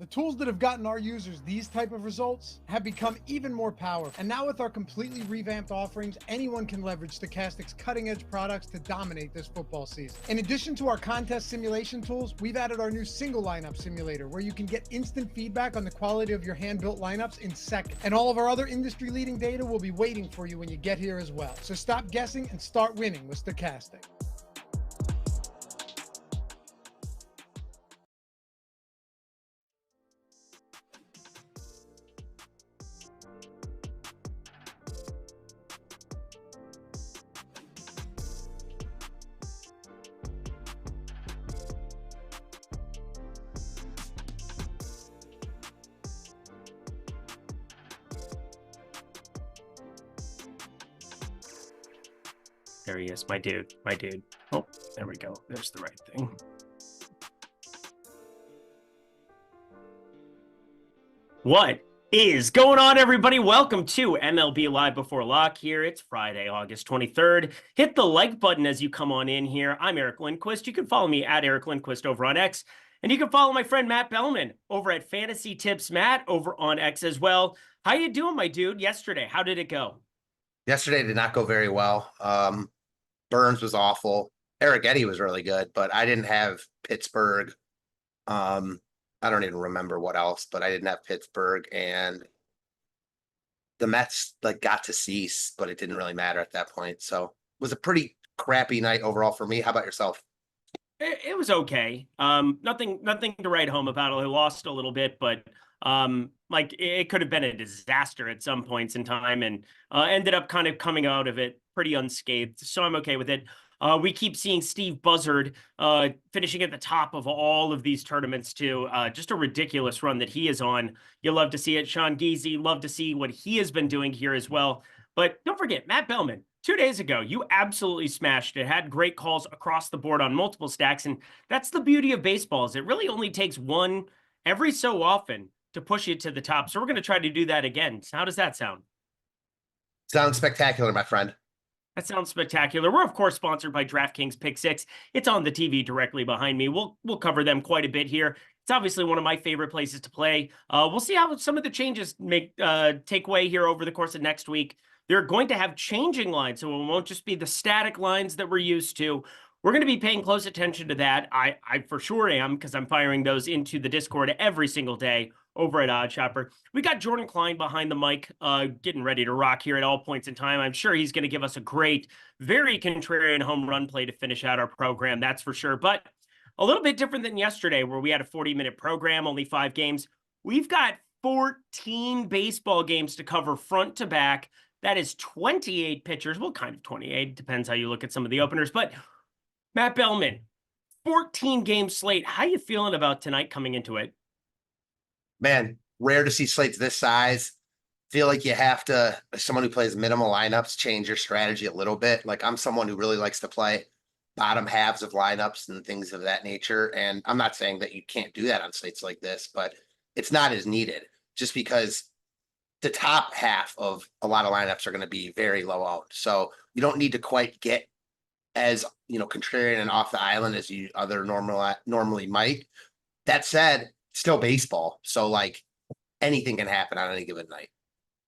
The tools that have gotten our users these type of results have become even more powerful. And now with our completely revamped offerings, anyone can leverage Stochastic's cutting-edge products to dominate this football season. In addition to our contest simulation tools, we've added our new single lineup simulator where you can get instant feedback on the quality of your hand-built lineups in seconds. And all of our other industry-leading data will be waiting for you when you get here as well. So stop guessing and start winning with Stochastic. There he is, my dude, my dude. Oh, there we go. There's the right thing. What is going on, everybody? Welcome to MLB Live Before Lock here. It's Friday, August 23rd. Hit the like button as you come on in here. I'm Eric Lindquist. You can follow me at Eric Lindquist over on X. And you can follow my friend Matt Belman over at Fantasy Tips Matt over on X as well. How you doing, my dude? Yesterday, how did it go? Yesterday did not go very well. Burns was awful. Arrighetti was really good, but I didn't have Pittsburgh. I don't even remember what else, but I didn't have Pittsburgh, and the Mets got to cease, but it didn't really matter at that point. So it was a pretty crappy night overall for me. How about yourself? It was okay. Nothing to write home about. I lost a little bit, but it could have been a disaster at some points in time, and ended up kind of coming out of it pretty unscathed. So I'm okay with it. We keep seeing Steve Buzzard finishing at the top of all of these tournaments too. Just a ridiculous run that he is on. You'll love to see it. Sean Geezy, love to see what he has been doing here as well. But don't forget, Matt Belman, 2 days ago, you absolutely smashed it. Had great calls across the board on multiple stacks. And that's the beauty of baseball, is it really only takes one every so often to push you to the top. So we're going to try to do that again. So how does that sound? Sounds spectacular, my friend. That sounds spectacular. We're, of course, sponsored by DraftKings Pick6. It's on the TV directly behind me. We'll cover them quite a bit here. It's obviously one of my favorite places to play. We'll see how some of the changes take way here over the course of next week. They're going to have changing lines, so it won't just be the static lines that we're used to. We're going to be paying close attention to that. I for sure am, because I'm firing those into the Discord every single day over at OddsShopper. We got Jordan Klein behind the mic, getting ready to rock here at all points in time. I'm sure he's going to give us a great, very contrarian home run play to finish out our program, that's for sure. But a little bit different than yesterday, where we had a 40-minute program, only 5 games. We've got 14 baseball games to cover front to back. That is 28 pitchers. Well, kind of 28. Depends how you look at some of the openers. But Matt Belman, 14-game slate. How you feeling about tonight coming into it? Man, rare to see slates this size. Feel like you have to, as someone who plays minimal lineups, change your strategy a little bit. Like, I'm someone who really likes to play bottom halves of lineups and things of that nature. And I'm not saying that you can't do that on slates like this, but it's not as needed, just because the top half of a lot of lineups are going to be very low owned. So you don't need to quite get as, contrarian and off the island as you normally might. That said, still baseball. So anything can happen on any given night.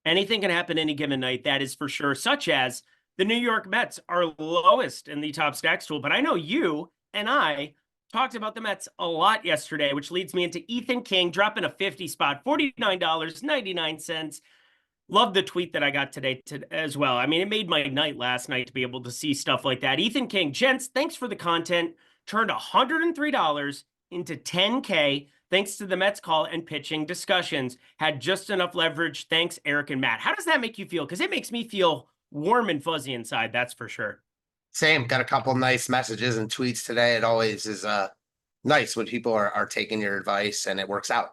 Anything can happen any given night. That is for sure. Such as the New York Mets are lowest in the top stacks tool. But I know you and I talked about the Mets a lot yesterday, which leads me into Ethan King dropping a 50 spot, $49.99. Love the tweet that I got today as well. I mean, it made my night last night to be able to see stuff like that. Ethan King, gents, thanks for the content. Turned $103 into 10K thanks to the Mets call and pitching discussions. Had just enough leverage. Thanks, Eric and Matt. How does that make you feel? Because it makes me feel warm and fuzzy inside, that's for sure. Same. Got a couple nice messages and tweets today. It always is nice when people are taking your advice and it works out.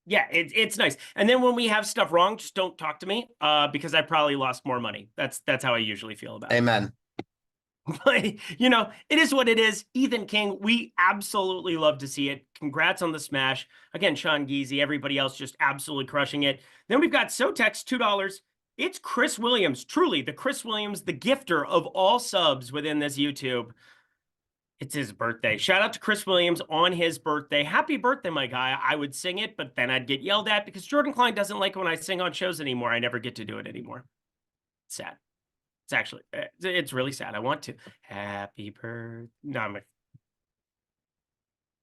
Yeah, it's nice. And then when we have stuff wrong, just don't talk to me because I probably lost more money. That's how I usually feel about it. Amen. But, it is what it is. Ethan King, we absolutely love to see it. Congrats on the smash. Again, Sean Geezy, everybody else just absolutely crushing it. Then we've got Sotex, $2. It's Chris Williams, truly the Chris Williams, the gifter of all subs within this YouTube. It's his birthday. Shout out to Chris Williams on his birthday. Happy birthday, my guy. I would sing it, but then I'd get yelled at because Jordan Klein doesn't like when I sing on shows anymore. I never get to do it anymore. Sad. It's actually, it's really sad. I want to. Happy birthday. No,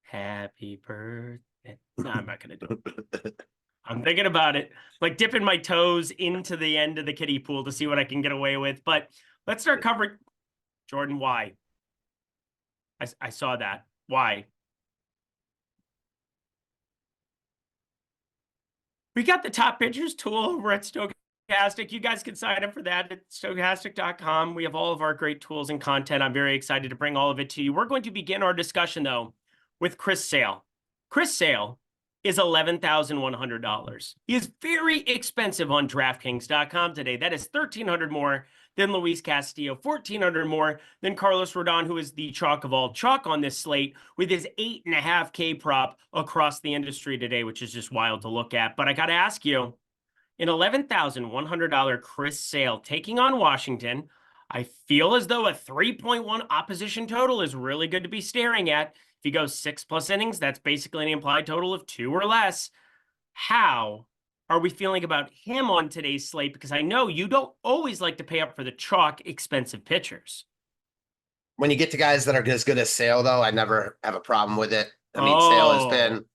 happy birthday. No, I'm not going to do it. I'm thinking about it. Like dipping my toes into the end of the kiddie pool to see what I can get away with. But let's start covering. Jordan, why? I saw that. Why? We got the top pitchers tool over at Stochastic. You guys can sign up for that at stochastic.com. We have all of our great tools and content. I'm very excited to bring all of it to you. We're going to begin our discussion, though, with Chris Sale. Chris Sale is $11,100. He is very expensive on DraftKings.com today. That is $1,300 more than Luis Castillo, $1,400 more than Carlos Rodon, who is the chalk of all chalk on this slate with his 8.5K prop across the industry today, which is just wild to look at. But I got to ask you, an $11,100 Chris Sale taking on Washington, I feel as though a 3.1 opposition total is really good to be staring at. If he goes 6+ innings, that's basically an implied total of 2 or less. How are we feeling about him on today's slate? Because I know you don't always like to pay up for the chalk expensive pitchers. When you get to guys that are as good as Sale, though, I never have a problem with it. I mean, Sale has been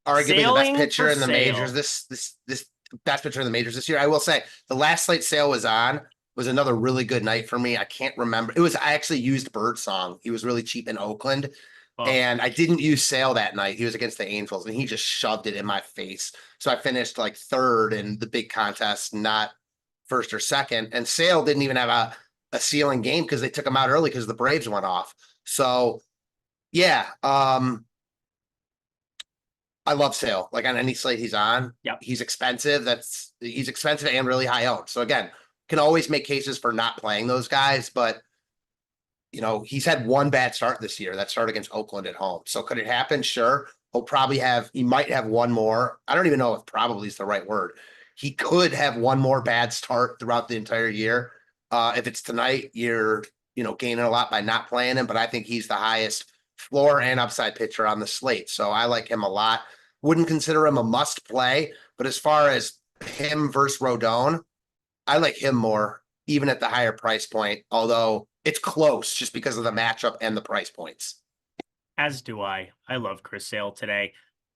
arguably the best pitcher in the majors. This best pitcher in the majors this year. I will say the last slate Sale was on was another really good night for me. I can't remember. I actually used Birdsong. He was really cheap in Oakland. And I didn't use Sale that night. He was against the Angels, and he just shoved it in my face. So I finished like third in the big contest, not first or second. And Sale didn't even have a ceiling game because they took him out early because the Braves went off. So, yeah, I love Sale. Like on any slate he's on, he's expensive. He's expensive and really high owned. So again, can always make cases for not playing those guys, but you know, he's had one bad start this year. That start against Oakland at home. So could it happen? Sure. He might have one more. I don't even know if probably is the right word. He could have one more bad start throughout the entire year. If it's tonight, you're, gaining a lot by not playing him, but I think he's the highest floor and upside pitcher on the slate. So I like him a lot. Wouldn't consider him a must play, but as far as him versus Rodon, I like him more, even at the higher price point, although it's close just because of the matchup and the price points. As do I. I love Chris Sale today.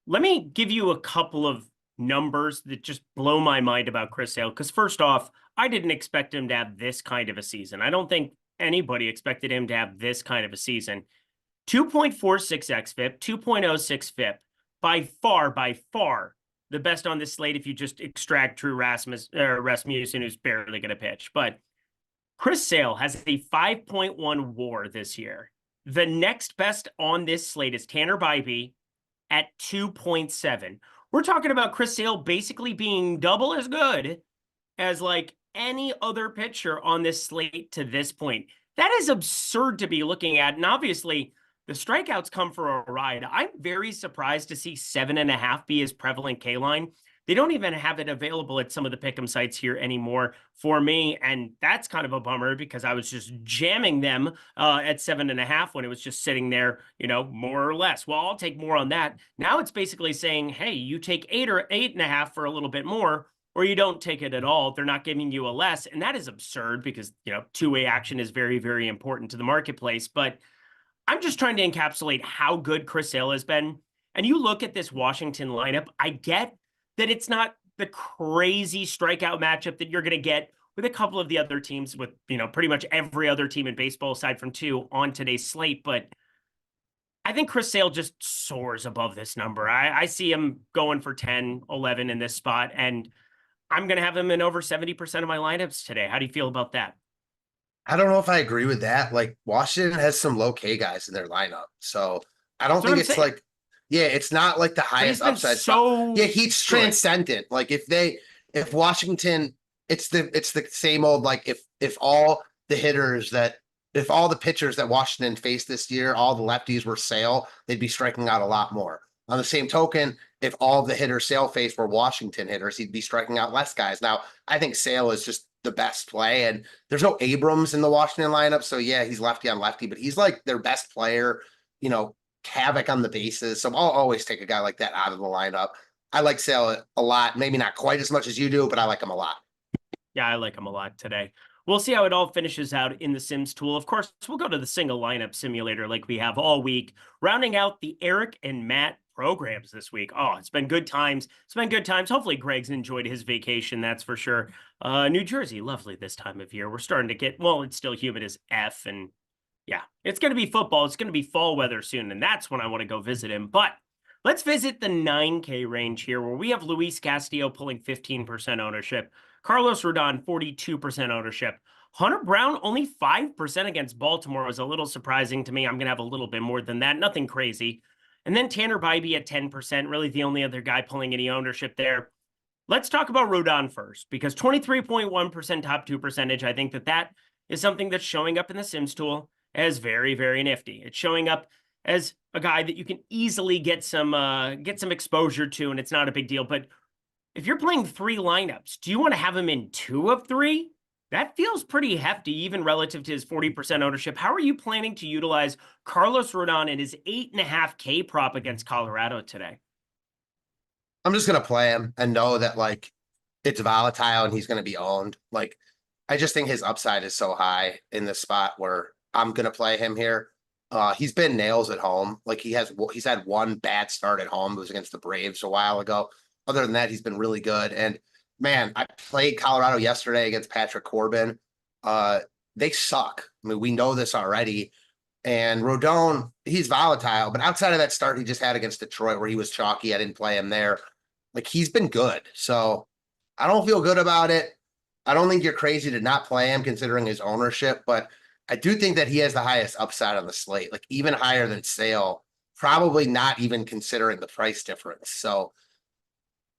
Let me give you a couple of numbers that just blow my mind about Chris Sale. Because first off, I didn't expect him to have this kind of a season. I don't think anybody expected him to have this kind of a season. 2.46 xFIP, 2.06 FIP. By far, the best on this slate if you just extract Drew Rasmussen, who's barely going to pitch. But Chris Sale has a 5.1 WAR this year. The next best on this slate is Tanner Bybee at 2.7. We're talking about Chris Sale basically being double as good as like any other pitcher on this slate to this point. That is absurd to be looking at. And obviously, the strikeouts come for a ride. I'm very surprised to see 7.5 be his prevalent K line. They don't even have it available at some of the pick'em sites here anymore for me. And that's kind of a bummer because I was just jamming them at 7.5 when it was just sitting there, more or less. Well, I'll take more on that. Now it's basically saying, hey, you take 8 or 8.5 for a little bit more, or you don't take it at all. They're not giving you a less. And that is absurd because, two-way action is very, very important to the marketplace. But I'm just trying to encapsulate how good Chris Sale has been. And you look at this Washington lineup, I get that it's not the crazy strikeout matchup that you're going to get with a couple of the other teams with, pretty much every other team in baseball aside from 2 on today's slate. But I think Chris Sale just soars above this number. I see him going for 10, 11 in this spot, and I'm going to have him in over 70% of my lineups today. How do you feel about that? I don't know if I agree with that. Like Washington has some low K guys in their lineup. So I don't think it's like, it's not like the highest upside. He's transcendent. Like if Washington, it's the same old, like if all the pitchers that Washington faced this year, all the lefties were Sale, they'd be striking out a lot more. On the same token, if all the hitters Sale faced were Washington hitters, he'd be striking out less guys. Now, I think Sale is just the best play, and there's no Abrams in the Washington lineup. So yeah, he's lefty on lefty, but he's like their best player havoc on the bases. So I'll always take a guy like that out of the lineup. I like Sale a lot, maybe not quite as much as you do, but I like him a lot. Yeah, I like him a lot today. We'll see how it all finishes out in the Sims tool. Of course, we'll go to the single lineup simulator like we have all week, rounding out the Eric and Matt programs this week. Oh, it's been good times. It's been good times. Hopefully Greg's enjoyed his vacation, that's for sure. New Jersey, lovely this time of year. We're starting to get, well, it's still humid as F, and yeah, it's going to be football. It's going to be fall weather soon, and that's when I want to go visit him. But let's visit the 9K range here, where we have Luis Castillo pulling 15% ownership, Carlos Rodon 42% ownership. Hunter Brown only 5% against Baltimore was a little surprising to me. I'm going to have a little bit more than that. Nothing crazy. And then Tanner Bybee at 10%, really the only other guy pulling any ownership there. Let's talk about Rodon first, because 23.1% top 2 percentage, I think that is something that's showing up in the Sims tool as very, very nifty. It's showing up as a guy that you can easily get some exposure to, and it's not a big deal. But if you're playing 3 lineups, do you want to have him in 2 of 3? That feels pretty hefty, even relative to his 40% ownership. How are you planning to utilize Carlos Rodon and his 8.5K prop against Colorado today? I'm just going to play him and know that like it's volatile and he's going to be owned. Like, I just think his upside is so high in this spot where I'm going to play him here. He's been nails at home. Like he's had one bad start at home. It was against the Braves a while ago. Other than that, he's been really good. And man, I played Colorado yesterday against Patrick Corbin. They suck. I mean, we know this already. And Rodon, he's volatile, but outside of that start he just had against Detroit where he was chalky, I didn't play him there. Like, he's been good. So I don't feel good about it. I don't think you're crazy to not play him considering his ownership, but I do think that he has the highest upside on the slate, like even higher than Sale, probably not even considering the price difference. So,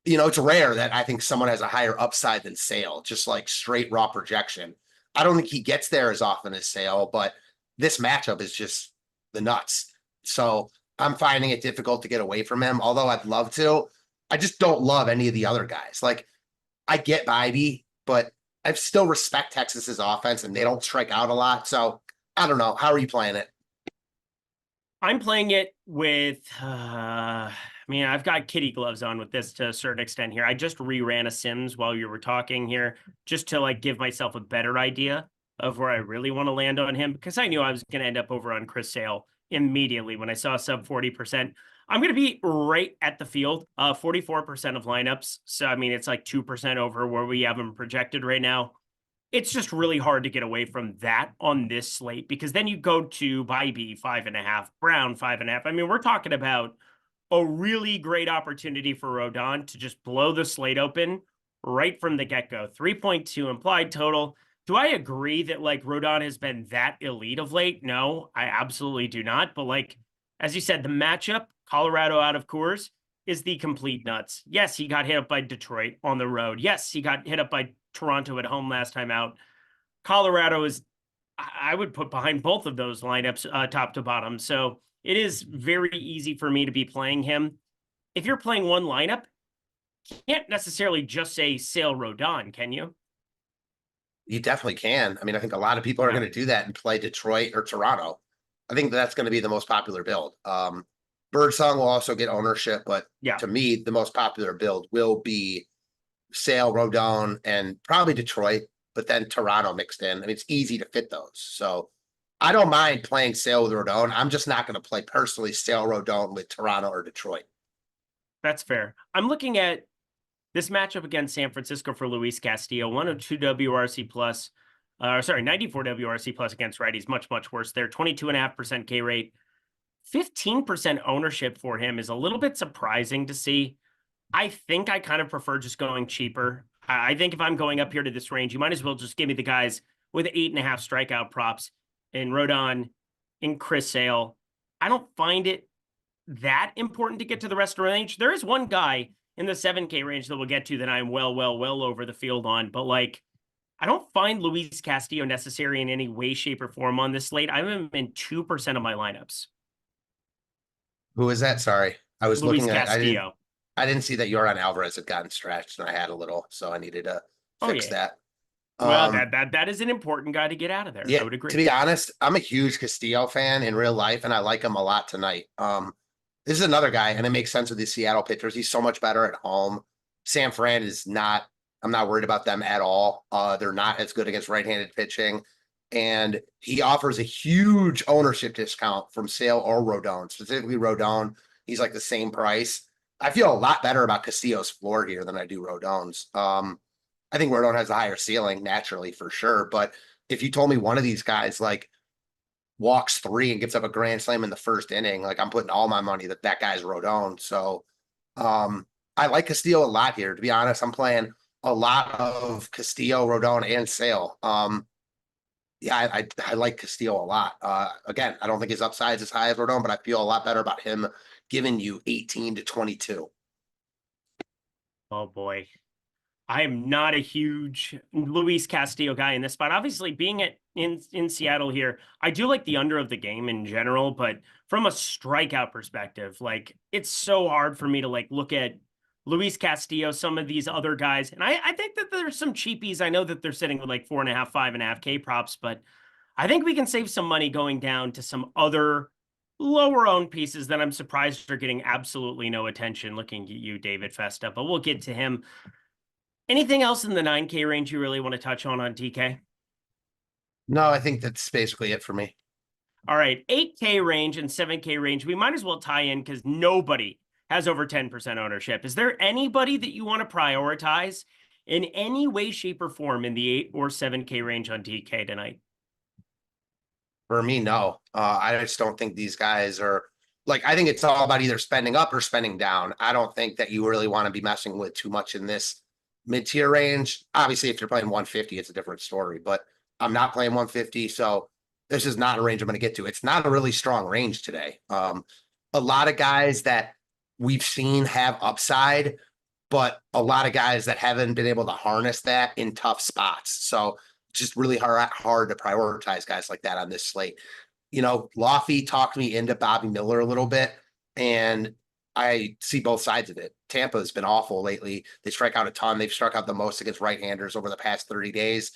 it's rare that I think someone has a higher upside than Sale, just like straight raw projection. I don't think he gets there as often as Sale, but this matchup is just the nuts. So I'm finding it difficult to get away from him, although I'd love to. I just don't love any of the other guys. Like, I get Bybee, but I still respect Texas's offense, and they don't strike out a lot. So I don't know. How are you playing it? I'm playing it with, I've got kitty gloves on with this to a certain extent here. I just reran a Sims while you were talking here, just to like give myself a better idea of where I really want to land on him, because I knew I was going to end up over on Chris Sale immediately when I saw sub 40%. I'm going to be right at the field, 44% of lineups. So, it's like 2% over where we have him projected right now. It's just really hard to get away from that on this slate, because then you go to Bybee 5.5, Brown 5.5. We're talking about a really great opportunity for Rodon to just blow the slate open right from the get-go. 3.2 implied total. Do I agree that like Rodon has been that elite of late? No, I absolutely do not. But like, as you said, the matchup, Colorado out of Coors, is the complete nuts. Yes, he got hit up by Detroit on the road. Yes, he got hit up by Toronto at home last time out. Colorado is, I would put behind both of those lineups top to bottom. So it is very easy for me to be playing him. If you're playing one lineup, you can't necessarily just say Sale Rodon, can you? You definitely can. I think a lot of people are going to do that and play Detroit or Toronto. I think that's going to be the most popular build. Birdsong will also get ownership, but to me, the most popular build will be Sale, Rodon, and probably Detroit, but then Toronto mixed in. It's easy to fit those. So I don't mind playing Sale with Rodon. I'm just not going to play personally Sale, Rodon with Toronto or Detroit. That's fair. I'm looking at this matchup against San Francisco for Luis Castillo, 102 WRC plus, 94 WRC plus against righties, much, much worse there. 22.5% K rate, 15% ownership for him is a little bit surprising to see. I think I kind of prefer just going cheaper. I think if I'm going up here to this range, you might as well just give me the guys with 8.5 strikeout props in Rodon, in Chris Sale. I don't find it that important to get to the rest of the range. There is one guy in the 7K range that we'll get to that I'm well over the field on, but like, I don't find Luis Castillo necessary in any way, shape, or form on this slate. I'm in 2% of my lineups. Who is that? Sorry. I was Luis looking at Castillo. I didn't see that Yordan Alvarez had gotten stretched, and I had a little, so I needed to fix that. Well, that is an important guy to get out of there. Yeah, I would agree. to be honest, I'm a huge Castillo fan in real life, and I like him a lot tonight. This is another guy, and it makes sense with the Seattle pitchers. He's so much better at home. San Fran is not, I'm not worried about them at all. They're not as good against right-handed pitching. And he offers a huge ownership discount from Sale or Rodon, specifically Rodon. He's like the same price. I feel a lot better about Castillo's floor here than I do Rodon's. I think Rodon has a higher ceiling naturally for sure. But if you told me one of these guys like walks 3 and gives up a grand slam in the first inning, like I'm putting all my money that that guy's Rodon. So I like Castillo a lot here. To be honest, I'm playing a lot of Castillo, Rodon, and Sale. Yeah, I like Castillo a lot. Again, I don't think his upside is as high as Rodon, but I feel a lot better about him giving you 18 to 22. Oh boy. I am not a huge Luis Castillo guy in this spot. Obviously, being in Seattle here, I do like the under of the game in general, but from a strikeout perspective, like it's so hard for me to like look at Luis Castillo, some of these other guys. And I think that there's some cheapies. I know that they're sitting with like 4.5, 5.5 K props, but I think we can save some money going down to some other lower owned pieces that I'm surprised are getting absolutely no attention. Looking at you, David Festa, but we'll get to him. Anything else in the 9K range you really want to touch on TK? No, I think that's basically it for me. All right, 8K range and 7K range. We might as well tie in because nobody has over 10% ownership. Is there anybody that you want to prioritize in any way, shape, or form in the 8 or 7K range on DK tonight? For me, no. I just don't think these guys are like, I think it's all about either spending up or spending down. I don't think that you really want to be messing with too much in this mid-tier range. Obviously, if you're playing 150, it's a different story, but I'm not playing 150. So this is not a range I'm going to get to. It's not a really strong range today. A lot of guys that we've seen have upside, but a lot of guys that haven't been able to harness that in tough spots. So just really hard to prioritize guys like that on this slate. You know, Laffy talked me into Bobby Miller a little bit, and I see both sides of it. Tampa has been awful lately. They strike out a ton. They've struck out the most against right-handers over the past 30 days,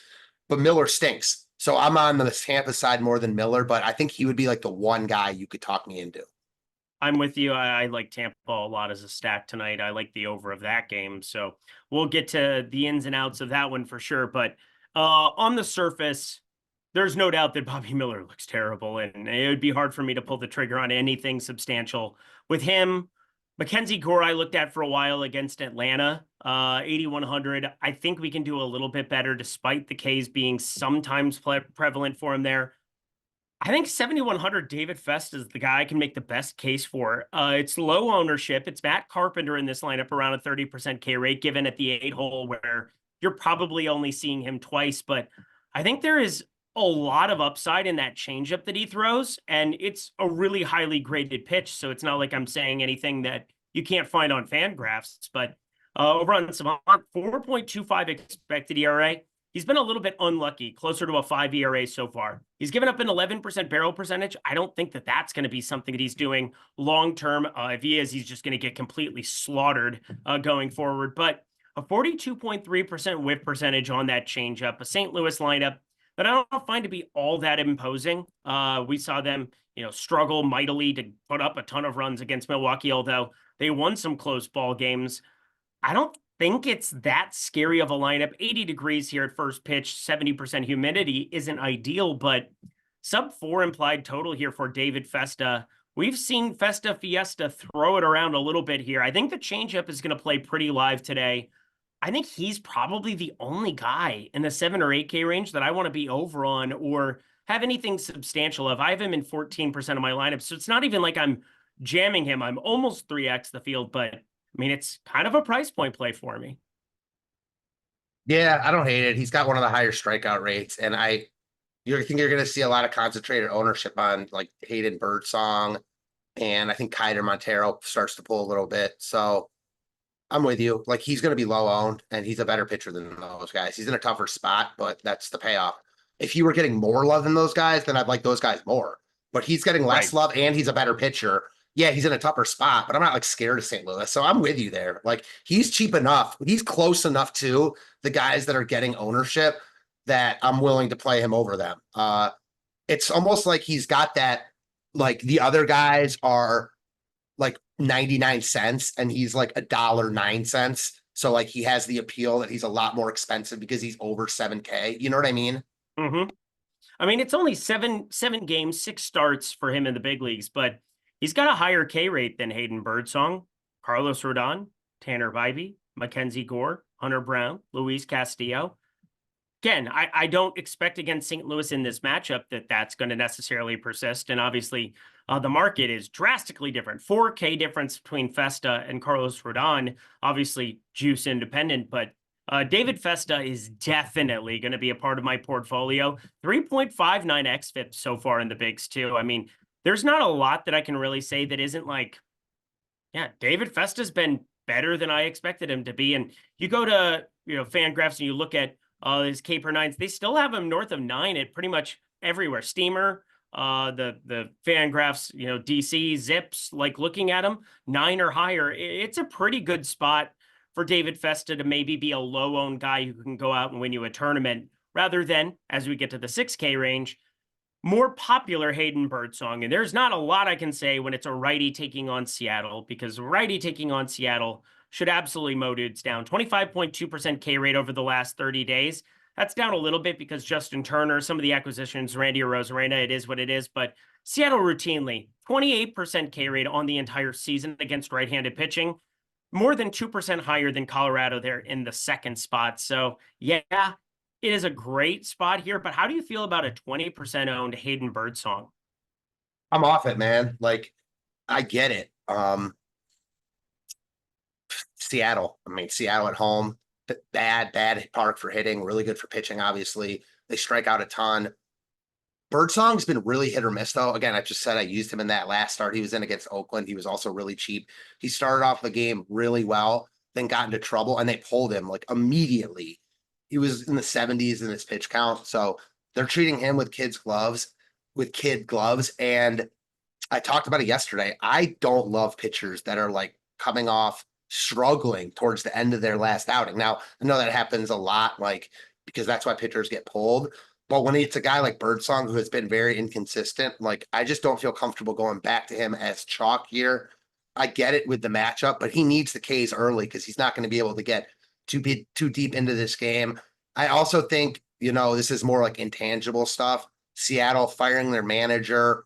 but Miller stinks. So I'm on the Tampa side more than Miller, but I think he would be like the one guy you could talk me into. I'm with you. I like Tampa a lot as a stack tonight. I like the over of that game. So we'll get to the ins and outs of that one for sure. But on the surface, there's no doubt that Bobby Miller looks terrible, and it would be hard for me to pull the trigger on anything substantial with him. Mackenzie Gore, I looked at for a while against Atlanta, 8,100. I think we can do a little bit better despite the Ks being sometimes prevalent for him there. I think 7,100 David Fest is the guy I can make the best case for. It's low ownership. It's Matt Carpenter in this lineup around a 30% K rate, given at the 8 hole where you're probably only seeing him twice. But I think there is a lot of upside in that changeup that he throws, and it's a really highly graded pitch. So it's not like I'm saying anything that you can't find on FanGraphs, but over on Savant, 4.25 expected ERA. He's been a little bit unlucky, closer to a 5 ERA so far. He's given up an 11% barrel percentage. I don't think that that's going to be something that he's doing long-term. If he is, he's just going to get completely slaughtered going forward. But a 42.3% whip percentage on that changeup, a St. Louis lineup that I don't find to be all that imposing. We saw them, struggle mightily to put up a ton of runs against Milwaukee, although they won some close ball games. I don't think it's that scary of a lineup. 80 degrees here at first pitch, 70% humidity isn't ideal, but sub 4 implied total here for David Festa. We've seen Festa Fiesta throw it around a little bit here. I think the changeup is going to play pretty live today. I think he's probably the only guy in the 7 or 8K range that I want to be over on or have anything substantial of. I have him in 14% of my lineup, so it's not even like I'm jamming him. I'm almost 3x the field, but I mean, it's kind of a price point play for me. Yeah, I don't hate it. He's got one of the higher strikeout rates, and I think you're going to see a lot of concentrated ownership on like Hayden Birdsong, and I think Keider Montero starts to pull a little bit. So I'm with you. Like he's going to be low owned, and he's a better pitcher than those guys. He's in a tougher spot, but that's the payoff. If you were getting more love than those guys, then I'd like those guys more. But he's getting less love, and he's a better pitcher. Yeah, he's in a tougher spot, but I'm not like scared of St. Louis. So I'm with you there. Like he's cheap enough. He's close enough to the guys that are getting ownership that I'm willing to play him over them. It's almost like he's got that, like the other guys are like 99 cents and he's like $1.09. So like he has the appeal that he's a lot more expensive because he's over 7K. You know what I mean? Mm-hmm. I mean, it's only seven games, 6 starts for him in the big leagues, but he's got a higher K rate than Hayden Birdsong, Carlos Rodon, Tanner Bybee, Mackenzie Gore, Hunter Brown, Luis Castillo. Again, I don't expect against St. Louis in this matchup that's going to necessarily persist. And obviously, the market is drastically different. 4K difference between Festa and Carlos Rodon, obviously juice independent, but David Festa is definitely going to be a part of my portfolio. 3.59 xFIP so far in the bigs too. I mean, there's not a lot that I can really say that isn't like, yeah, David Festa's been better than I expected him to be. And you go to, FanGraphs and you look at his K per nines, they still have him north of 9 at pretty much everywhere. Steamer, the FanGraphs, DC, Zips, like looking at him, 9 or higher. It's a pretty good spot for David Festa to maybe be a low-owned guy who can go out and win you a tournament, rather than, as we get to the 6K range, more popular Hayden Birdsong. And there's not a lot I can say when it's a righty taking on Seattle, because righty taking on Seattle should absolutely mow dudes down. 25.2% K rate over the last 30 days. That's down a little bit because Justin Turner, some of the acquisitions, Randy Arozarena, it is what it is. But Seattle routinely, 28% K rate on the entire season against right-handed pitching. More than 2% higher than Colorado there in the second spot. So, yeah, it is a great spot here. But how do you feel about a 20% owned Hayden Birdsong? I'm off it, man. Like, I get it. Seattle. I mean, Seattle at home, bad park for hitting, really good for pitching, obviously. They strike out a ton. Birdsong's been really hit or miss, though. Again, I just said I used him in that last start he was in against Oakland. He was also really cheap. He started off the game really well, then got into trouble, and they pulled him like immediately. He was in the 70s in his pitch count. So they're treating him with kid gloves. And I talked about it yesterday. I don't love pitchers that are like coming off struggling towards the end of their last outing. Now, I know that happens a lot, like, because that's why pitchers get pulled. But when it's a guy like Birdsong who has been very inconsistent, like, I just don't feel comfortable going back to him as chalk here. I get it with the matchup, but he needs the Ks early because he's not going to be able to get too deep into this game. I also think, this is more like intangible stuff. Seattle firing their manager.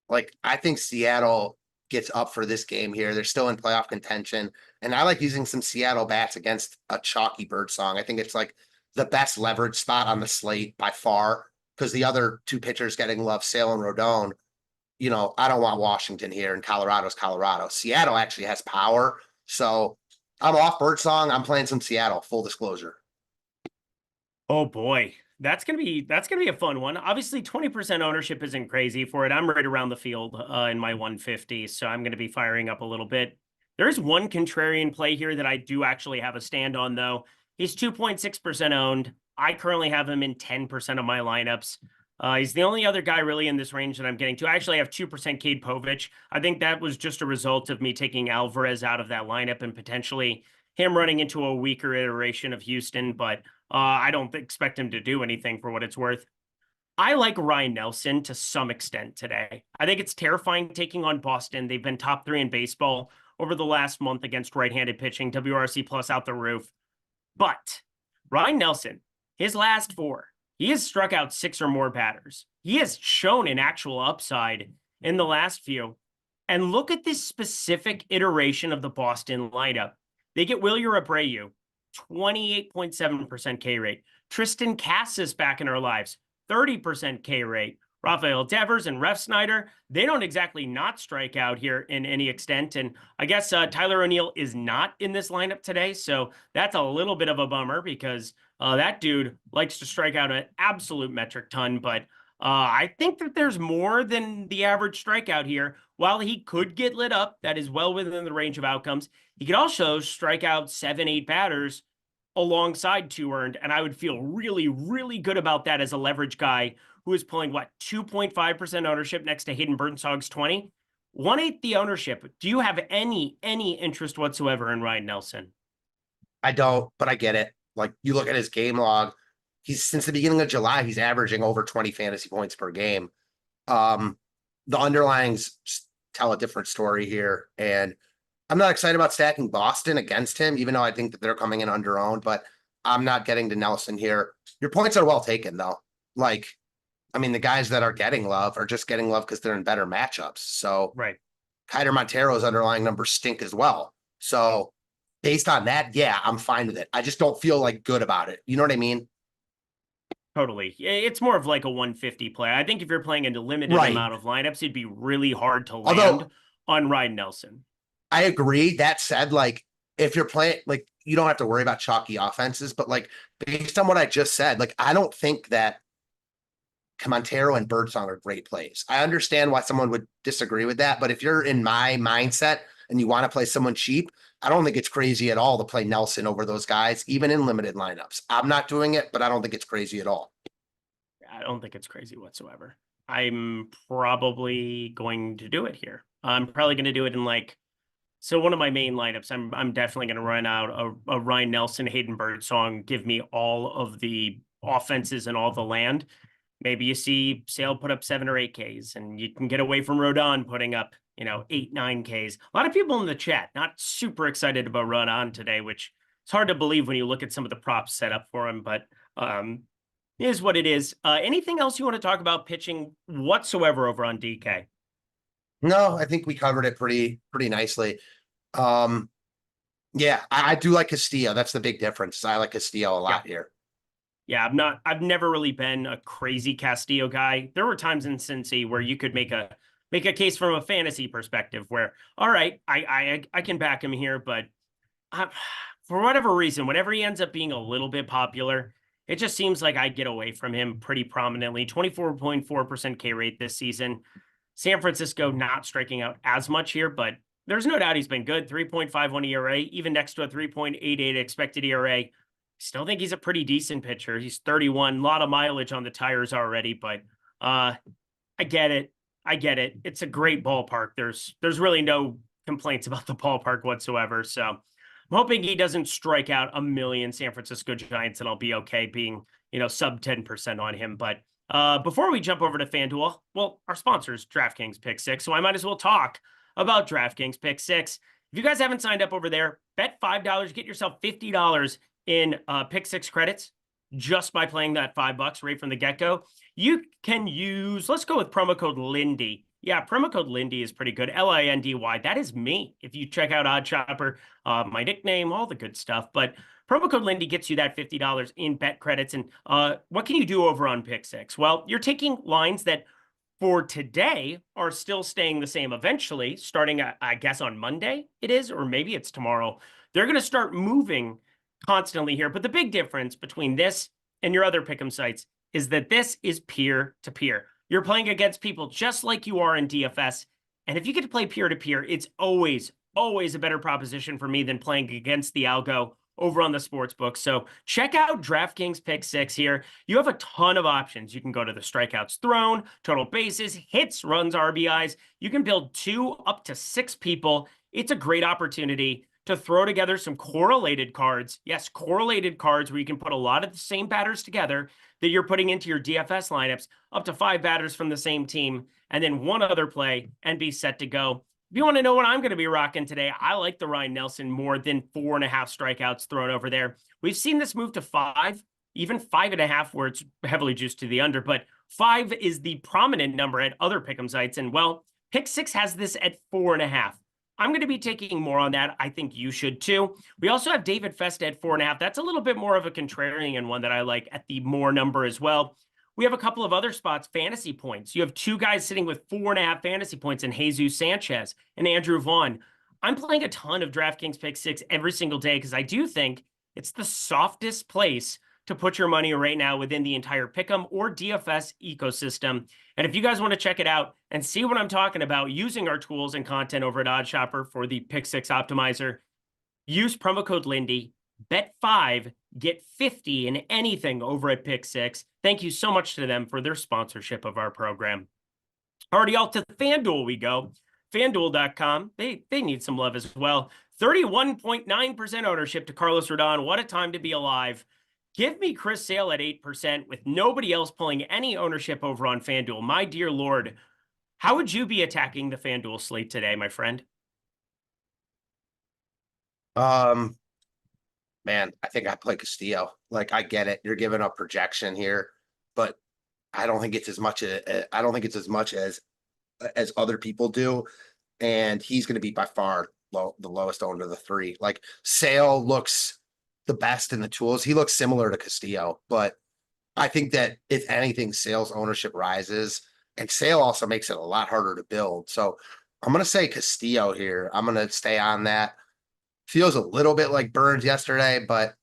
Like, I think Seattle gets up for this game here. They're still in playoff contention. And I like using some Seattle bats against a chalky Birdsong. I think it's like the best leverage spot on the slate by far, because the other two pitchers getting love, Sale and Rodon, I don't want Washington here, and Colorado's Colorado. Seattle actually has power. So I'm off Birdsong. I'm playing some Seattle, full disclosure. Oh boy. That's gonna be a fun one. Obviously, 20% ownership isn't crazy for it. I'm right around the field in my 150, so I'm gonna be firing up a little bit. There's one contrarian play here that I do actually have a stand on, though. He's 2.6% owned. I currently have him in 10% of my lineups. He's the only other guy really in this range that I'm getting to. I actually have 2% Cade Povich. I think that was just a result of me taking Alvarez out of that lineup and potentially him running into a weaker iteration of Houston, but I don't expect him to do anything for what it's worth. I like Ryan Nelson to some extent today. I think it's terrifying taking on Boston. They've been top 3 in baseball over the last month against right-handed pitching, WRC plus out the roof. But Ryan Nelson, his last 4, he has struck out 6 or more batters. He has shown an actual upside in the last few. And look at this specific iteration of the Boston lineup. They get Wilyer Abreu, 28.7% K rate. Tristan Cassis back in our lives, 30% K rate. Rafael Devers and Ref Snyder, they don't exactly not strike out here in any extent. And I guess Tyler O'Neill is not in this lineup today. So that's a little bit of a bummer because that dude likes to strike out an absolute metric ton. But I think that there's more than the average strikeout here. While he could get lit up, that is well within the range of outcomes. He could also strike out 7-8 batters alongside 2 earned. And I would feel really, really good about that as a leverage guy who is pulling, 2.5% ownership next to Hayden Birdsong's 20? 1/8 the ownership. Do you have any interest whatsoever in Ryan Nelson? I don't, but I get it. Like, you look at his game log, He's since the beginning of July, he's averaging over 20 fantasy points per game. The underlyings tell a different story here. And I'm not excited about stacking Boston against him, even though I think that they're coming in under-owned, but I'm not getting to Nelson here. Your points are well taken, though. Like, I mean, the guys that are getting love are just getting love because they're in better matchups. So Right. Kiter Montero's underlying numbers stink as well. So based on that, yeah, I'm fine with it. I just don't feel like good about it. You know what I mean? Totally. It's more of like a 150 play. I think if you're playing a limited amount of lineups, it'd be really hard to land on Ryan Nelson. I agree. That said, like, if you're playing, like, you don't have to worry about chalky offenses, but like, based on what I just said, like, I don't think that Montero and Birdsong are great plays. I understand why someone would disagree with that, but if you're in my mindset and you want to play someone cheap, I don't think it's crazy at all to play Nelson over those guys, even in limited lineups. I'm not doing it, but I don't think it's crazy at all. I don't think it's crazy whatsoever. I'm probably going to do it here. I'm probably going to do it in like, so one of my main lineups, I'm definitely going to run out a Ryan Nelson, Hayden Birdsong, give me all of the offenses and all the land. Maybe you see Sale put up 7 or 8 Ks, and you can get away from Rodon putting up, 8, 9 Ks. A lot of people in the chat not super excited about Rodon today, which it's hard to believe when you look at some of the props set up for him, but it is what it is. Anything else you want to talk about pitching whatsoever over on DK? No, I think we covered it pretty nicely. Yeah, I do like Castillo. That's the big difference. I like Castillo a lot here. Yeah, I've never really been a crazy Castillo guy. There were times in Cincy where you could make a case from a fantasy perspective where, all right, I can back him here, but for whatever reason, whenever he ends up being a little bit popular, it just seems like I get away from him pretty prominently. 24.4% K rate this season. San Francisco not striking out as much here, but there's no doubt he's been good. 3.51 ERA, even next to a 3.88 expected ERA. Still think he's a pretty decent pitcher. He's 31, a lot of mileage on the tires already, but I get it. It's a great ballpark. There's really no complaints about the ballpark whatsoever. So I'm hoping he doesn't strike out a million San Francisco Giants, and I'll be okay being, sub 10% on him. But before we jump over to FanDuel, well, our sponsor is DraftKings Pick6, so I might as well talk about DraftKings Pick6. If you guys haven't signed up over there, bet $5, get yourself $50 in Pick6 credits just by playing that $5 right from the get-go. You can use, let's go with promo code Lindy. Yeah, promo code Lindy is pretty good. Lindy. That is me. If you check out OddsShopper, my nickname, all the good stuff. But promo code Lindy gets you that $50 in bet credits. And what can you do over on Pick6? Well, you're taking lines that for today are still staying the same eventually, starting, I guess, on Monday it is, or maybe it's tomorrow. They're going to start moving constantly here. But the big difference between this and your other pick'em sites is that this is peer-to-peer. You're playing against people just like you are in DFS. And if you get to play peer-to-peer, it's always a better proposition for me than playing against the algo over on the sportsbook. So check out DraftKings Pick6 here. You have a ton of options. You can go to the strikeouts thrown, total bases, hits, runs, RBIs. You can build 2 up to 6 people. It's a great opportunity to throw together some correlated cards. Yes, correlated cards where you can put a lot of the same batters together that you're putting into your DFS lineups, up to 5 batters from the same team, and then one other play and be set to go. If you want to know what I'm going to be rocking today, I like the Ryan Nelson more than 4.5 strikeouts thrown over there. We've seen this move to 5, even 5.5, where it's heavily juiced to the under, but 5 is the prominent number at other pick'em sites. And well, Pick6 has this at 4.5. I'm going to be taking more on that. I think you should too. We also have David Festa at 4.5. That's a little bit more of a contrarian one that I like at the more number as well. We have a couple of other spots, fantasy points. You have 2 guys sitting with 4.5 fantasy points in Jesus Sanchez and Andrew Vaughn. I'm playing a ton of DraftKings Pick6 every single day because I do think it's the softest place to put your money right now within the entire Pick'em or DFS ecosystem. And if you guys want to check it out and see what I'm talking about using our tools and content over at OddsShopper for the Pick6 Optimizer, use promo code Lindy, bet 5, get 50 in anything over at Pick6. Thank you so much to them for their sponsorship of our program. Already out to FanDuel we go. FanDuel.com, they need some love as well. 31.9% ownership to Carlos Rodon. What a time to be alive. Give me Chris Sale at 8% with nobody else pulling any ownership over on FanDuel. My dear Lord, how would you be attacking the FanDuel slate today, my friend? Man, I think I play Castillo. Like, I get it. You're giving up projection here, but I don't think it's as much. I don't think it's as much as other people do, and he's going to be by far the lowest owned of the three. Like, Sale looks the best in the tools. He looks similar to Castillo, but I think that if anything, Sale's ownership rises, and Sale also makes it a lot harder to build. So I'm going to say Castillo here. I'm going to stay on that. Feels a little bit like Burns yesterday, but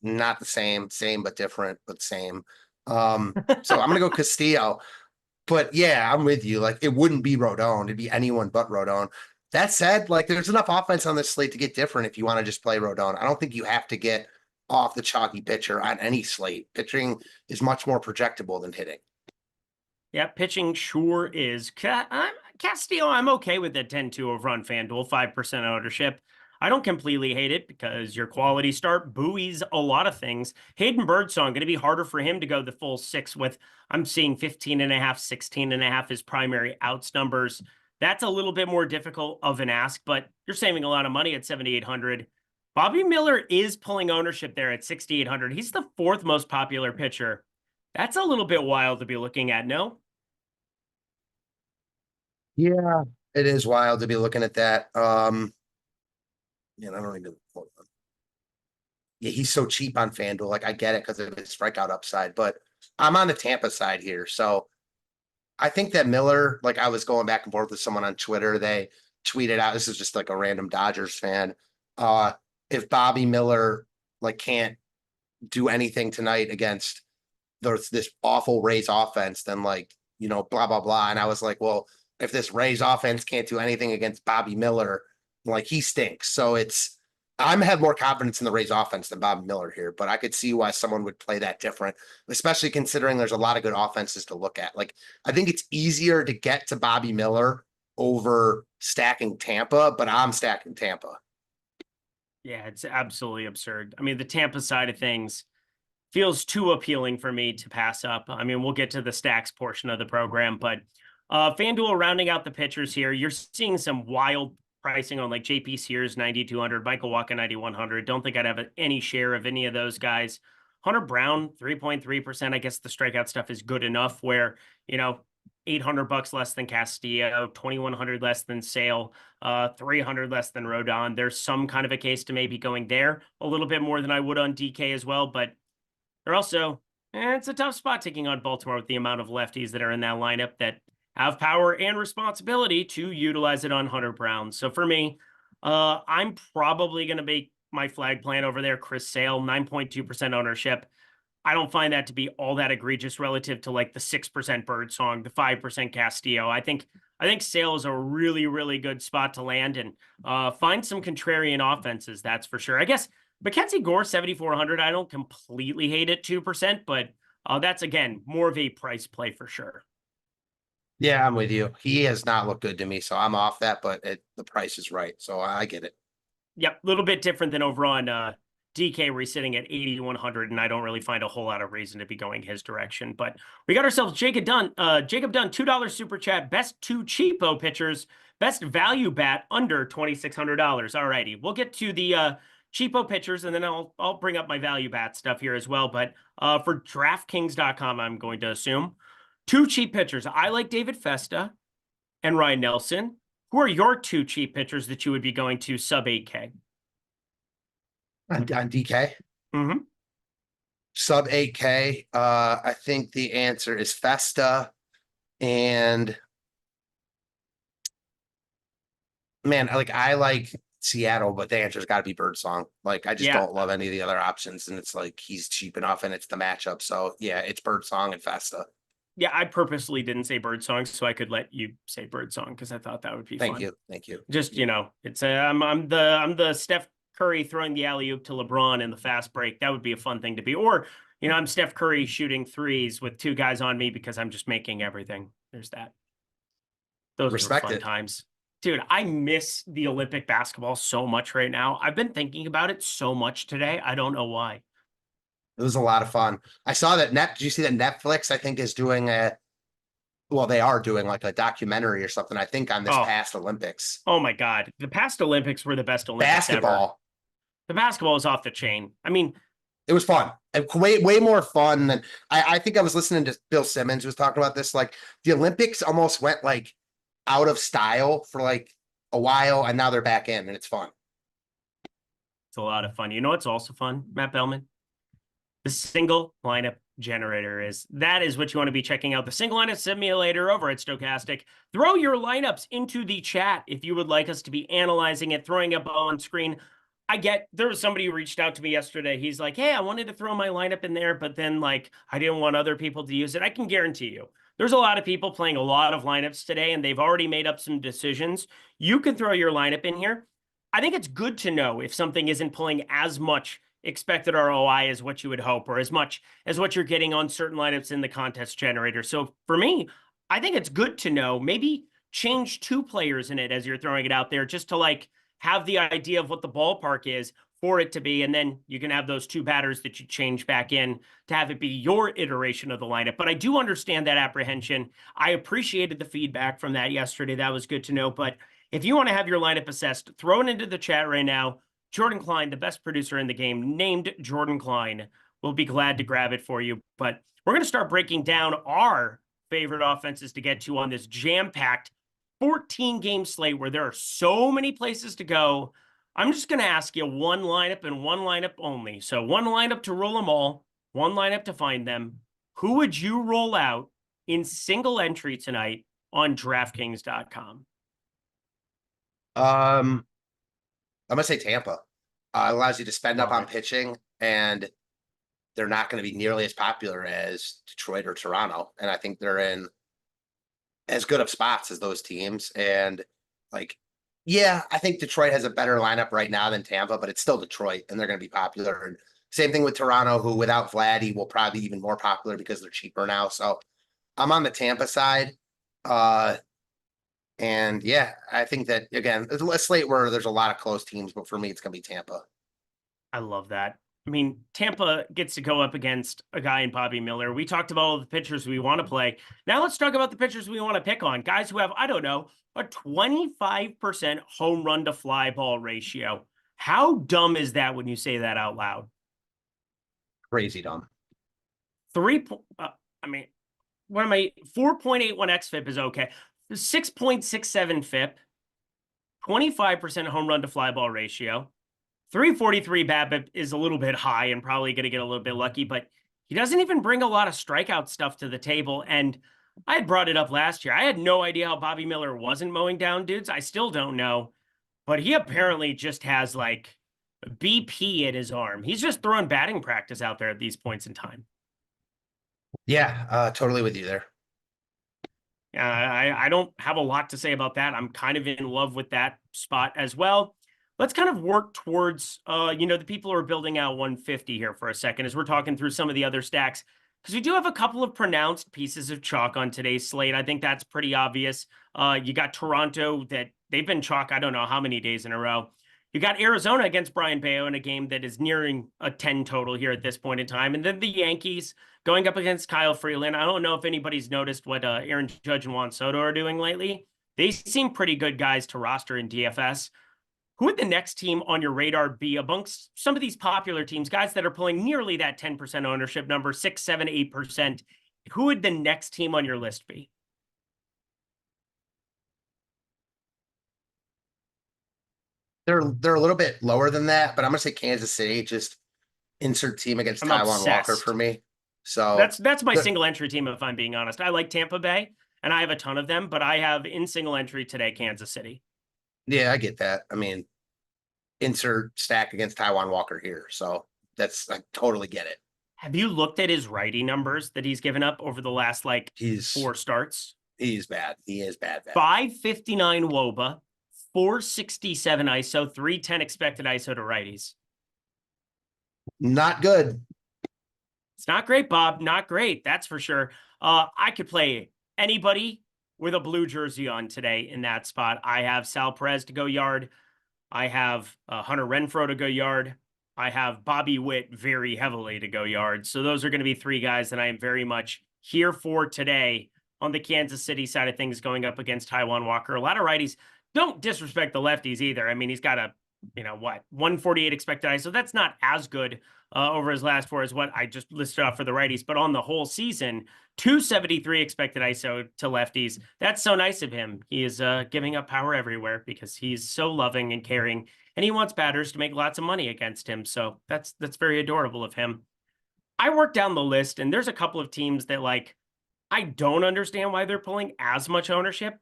not the same. Same but different, but same. So I'm gonna go Castillo. But yeah, I'm with you. Like, it wouldn't be Rodon. It'd be anyone but Rodon. That said, like, there's enough offense on this slate to get different if you want to just play Rodon. I don't think you have to get off the chalky pitcher on any slate. Pitching is much more projectable than hitting. Yeah, pitching sure is. Castillo, I'm okay with the 10-2 over on FanDuel, 5% ownership. I don't completely hate it because your quality start buoys a lot of things. Hayden Birdsong, going to be harder for him to go the full 6 with. I'm seeing 15.5, 16.5 as primary outs numbers. That's a little bit more difficult of an ask, but you're saving a lot of money at 7,800. Bobby Miller is pulling ownership there at 6,800. He's the 4th most popular pitcher. That's a little bit wild to be looking at, no? Yeah, it is wild to be looking at that. Man, I don't even. Yeah, he's so cheap on FanDuel. Like, I get it because of his strikeout upside, but I'm on the Tampa side here. So I think that Miller, like, I was going back and forth with someone on Twitter. They tweeted out, this is just like a random Dodgers fan. If Bobby Miller, like, can't do anything tonight against this awful Rays offense, then, like, blah, blah, blah. And I was like, well, if this Rays offense can't do anything against Bobby Miller, like, he stinks. So I'm have more confidence in the Rays offense than Bobby Miller here, but I could see why someone would play that different, especially considering there's a lot of good offenses to look at. Like, I think it's easier to get to Bobby Miller over stacking Tampa, but I'm stacking Tampa. Yeah, it's absolutely absurd. I mean, the Tampa side of things feels too appealing for me to pass up. I mean, we'll get to the stacks portion of the program, but FanDuel rounding out the pitchers here. You're seeing some wild pricing on like JP Sears 9,200, Michael Wacha 9,100. Don't think I'd have any share of any of those guys. Hunter Brown 3.3%. I guess the strikeout stuff is good enough where, $800 less than Castillo, 2,100 less than Sale, 300 less than Rodon. There's some kind of a case to maybe going there a little bit more than I would on DK as well, but they're also, it's a tough spot taking on Baltimore with the amount of lefties that are in that lineup that have power and responsibility to utilize it on Hunter Brown. So for me, I'm probably going to make my flag plan over there, Chris Sale, 9.2% ownership. I don't find that to be all that egregious relative to like the 6% Birdsong, the 5% Castillo. I think Sale is a really, really good spot to land and find some contrarian offenses, that's for sure. I guess Mackenzie Gore, 7,400. I don't completely hate it, 2%, but that's, again, more of a price play for sure. Yeah, I'm with you. He has not looked good to me, so I'm off that, but the price is right, so I get it. Yep, a little bit different than over on DK, where he's sitting at 8,100, and I don't really find a whole lot of reason to be going his direction. But we got ourselves Jacob Dunn, $2 super chat, best 2 cheapo pitchers, best value bat under $2,600. All righty, we'll get to the cheapo pitchers, and then I'll bring up my value bat stuff here as well. But for DraftKings.com, I'm going to assume 2 cheap pitchers. I like David Festa and Ryan Nelson. Who are your 2 cheap pitchers that you would be going to sub 8K? On DK? Mm-hmm. Sub 8K. I think the answer is Festa. And man, I like Seattle, but the answer's got to be Birdsong. Like, I just don't love any of the other options. And it's like, he's cheap enough and it's the matchup. So yeah, it's Birdsong and Festa. Yeah, I purposely didn't say Birdsong so I could let you say Birdsong because I thought that would be fun. Thank you. Just, it's I'm the Steph Curry throwing the alley-oop to LeBron in the fast break. That would be a fun thing to be. Or, I'm Steph Curry shooting threes with 2 guys on me because I'm just making everything. There's that. Those are fun times. Dude, I miss the Olympic basketball so much right now. I've been thinking about it so much today. I don't know why. It was a lot of fun. I saw that did you see that Netflix, I think, is doing they are doing like a documentary or something, I think, on this past Olympics. Oh my God. The past Olympics were the best Olympics Basketball. ever. The basketball is off the chain. I mean, it was fun. Way more fun than I think I was listening to Bill Simmons was talking about this. Like the Olympics almost went like out of style for like a while, and now they're back in, and it's fun. It's a lot of fun. You know what's also fun, Matt Belman? The single lineup generator that is what you want to be checking out. The single lineup simulator over at Stochastic. Throw your lineups into the chat if you would like us to be analyzing it, throwing up on screen. There was somebody who reached out to me yesterday. He's like, hey, I wanted to throw my lineup in there, but then like I didn't want other people to use it. I can guarantee you there's a lot of people playing a lot of lineups today, and they've already made up some decisions. You can throw your lineup in here. I think it's good to know if something isn't pulling as much expected ROI as what you would hope, or as much as what you're getting on certain lineups in the contest generator. So for me, I think it's good to know, maybe change 2 players in it as you're throwing it out there, just to like have the idea of what the ballpark is for it to be. And then you can have those 2 batters that you change back in to have it be your iteration of the lineup. But I do understand that apprehension. I appreciated the feedback from that yesterday. That was good to know. But if you want to have your lineup assessed, throw it into the chat right now. Jordan Klein, the best producer in the game, named Jordan Klein, will be glad to grab it for you. But we're going to start breaking down our favorite offenses to get to on this jam-packed 14-game slate where there are so many places to go. I'm just going to ask you one lineup and one lineup only. So one lineup to roll them all, one lineup to find them. Who would you roll out in single entry tonight on DraftKings.com? I'm gonna say Tampa. It allows you to spend up on pitching, and they're not going to be nearly as popular as Detroit or Toronto. And I think they're in as good of spots as those teams. And like, yeah, I think Detroit has a better lineup right now than Tampa, but it's still Detroit, and they're going to be popular. And same thing with Toronto, who without Vladdy will probably be even more popular because they're cheaper now. So I'm on the Tampa side. And yeah, I think that, again, it's a slate where there's a lot of close teams, but for me, it's going to be Tampa. I love that. I mean, Tampa gets to go up against a guy in Bobby Miller. We talked about all the pitchers we want to play. Now let's talk about the pitchers we want to pick on. Guys who have, I don't know, a 25% home run to fly ball ratio. How dumb is that when you say that out loud? Crazy dumb. 4.81 xFIP is okay. 6.67 FIP, 25% home run to fly ball ratio, 343 BABIP is a little bit high and probably going to get a little bit lucky, but he doesn't even bring a lot of strikeout stuff to the table. And I had brought it up last year. I had no idea how Bobby Miller wasn't mowing down dudes. I still don't know, but he apparently just has like BP in his arm. He's just throwing batting practice out there at these points in time. Yeah, totally with you there. I don't have a lot to say about that. I'm kind of in love with that spot as well. Let's kind of work towards, the people who are building out 150 here for a second as we're talking through some of the other stacks, because we do have a couple of pronounced pieces of chalk on today's slate. I think that's pretty obvious. You got Toronto, that they've been chalk, I don't know how many days in a row. You got Arizona against Brian Bayo in a game that is nearing a 10 total here at this point in time. And then the Yankees going up against Kyle Freeland. I don't know if anybody's noticed what Aaron Judge and Juan Soto are doing lately. They seem pretty good guys to roster in DFS. Who would the next team on your radar be amongst some of these popular teams, guys that are pulling nearly that 10% ownership number, 6, 7, 8%? Who would the next team on your list be? They're a little bit lower than that, but I'm gonna say Kansas City. Just insert team against Taijuan Walker for me. So that's my single entry team, if I'm being honest. I like Tampa Bay, and I have a ton of them, but I have in single entry today Kansas City. Yeah, I get that. I mean, insert stack against Taijuan Walker here. So I totally get it. Have you looked at his righty numbers that he's given up over the last 4 starts? He's bad. He is bad. 559 WOBA, 467 ISO, 310 expected ISO to righties. Not good. It's not great, Bob. Not great. That's for sure. I could play anybody with a blue jersey on today in that spot. I have Sal Perez to go yard. I have Hunter Renfroe to go yard. I have Bobby Witt very heavily to go yards. So those are going to be three guys that I am very much here for today on the Kansas City side of things, going up against Taijuan Walker. A lot of righties. Don't disrespect the lefties either. I mean, he's got a, 148 expected ISO. That's not as good over his last four as what I just listed off for the righties. But on the whole season, 273 expected ISO to lefties. That's so nice of him. He is giving up power everywhere because he's so loving and caring, and he wants batters to make lots of money against him. So that's very adorable of him. I worked down the list, and there's a couple of teams that, like, I don't understand why they're pulling as much ownership.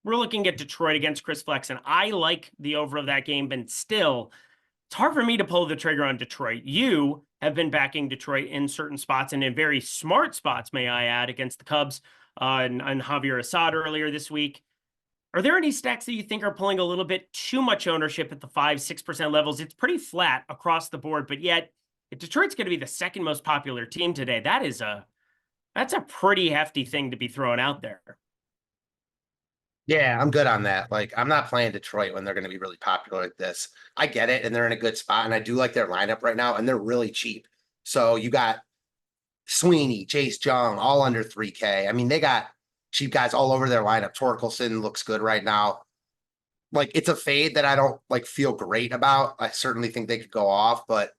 We're looking at Detroit against Chris Flexen. I like the over of that game, but still, it's hard for me to pull the trigger on Detroit. You have been backing Detroit in certain spots, and in very smart spots, may I add, against the Cubs and Javier Assad earlier this week. Are there any stacks that you think are pulling a little bit too much ownership at the 5-6% levels? It's pretty flat across the board, but yet if Detroit's going to be the second most popular team today, that's a pretty hefty thing to be thrown out there. Yeah, I'm good on that. Like, I'm not playing Detroit when they're going to be really popular like this. I get it, and they're in a good spot, and I do like their lineup right now, and they're really cheap. So you got Sweeney, Chase Young, all under 3K. I mean, they got cheap guys all over their lineup. Torkelson looks good right now. Like, it's a fade that I don't feel great about. I certainly think they could go off, but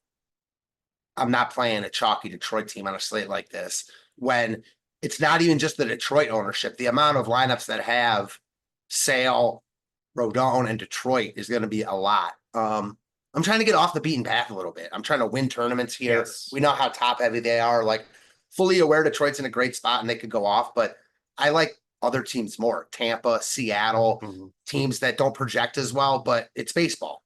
I'm not playing a chalky Detroit team on a slate like this when it's not even just the Detroit ownership. The amount of lineups that have Sale, Rodon, and Detroit is going to be a lot. I'm trying to get off the beaten path a little bit. I'm trying to win tournaments here. Yes. We know how top heavy they are. Like, fully aware Detroit's in a great spot and they could go off, but I like other teams more. Tampa, Seattle, teams that don't project as well, but it's baseball.